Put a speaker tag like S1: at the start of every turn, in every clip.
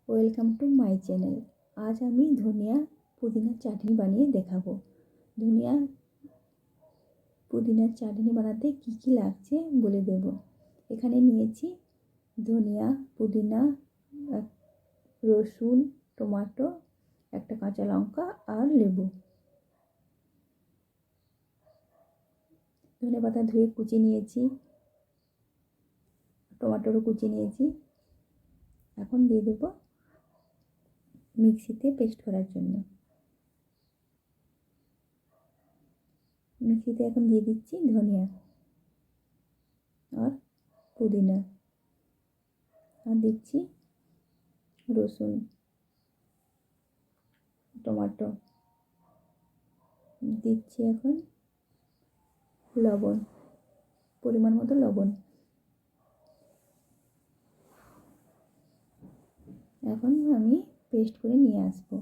S1: Welcome to my channel. আজ আমি ধনিয়া পুদিনার চাটনি বানিয়ে দেখাবো। ধনিয়া পুদিনার চাটনি বানাতে কি কি লাগছে বলে দেব। এখানে নিয়েছি ধনিয়া, পুদিনা, রসুন, টমেটো, একটা কাঁচা লঙ্কা আর লেবু। ধনে পাতা ধুয়ে কুচি নিয়েছি, টমেটোরও কুচি নিয়েছি। এখন দিয়ে দেবো মিক্সিতে পেস্ট করার জন্য। মিক্সিতে এখন দিয়ে দিচ্ছি ধনিয়া আর পুদিনা, আর দিচ্ছি রসুন, টমেটো, দিচ্ছি এখন লবণ, পরিমাণ মতো লবণ। এখন আমি পেস্ট করে নিয়ে আসবো।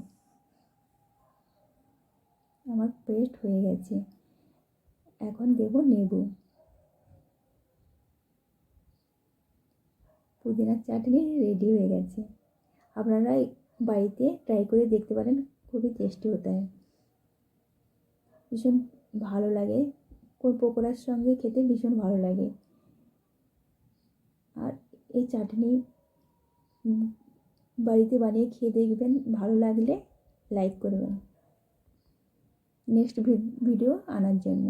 S1: আমার পেস্ট হয়ে গেছে। এখন দেব লেবু। পুদিনার চাটনি রেডি হয়ে গেছে। আপনারা বাড়িতে ট্রাই করে দেখতে পারেন, খুবই টেস্টি হতে হয়, ভীষণ ভালো লাগে। পকোড়ার সঙ্গে খেতে ভীষণ ভালো লাগে। আর এই চাটনি বাড়িতে বানিয়ে খেয়ে দেখবেন, ভালো লাগলে লাইক করবেন নেক্সট ভিডিও আনার জন্য।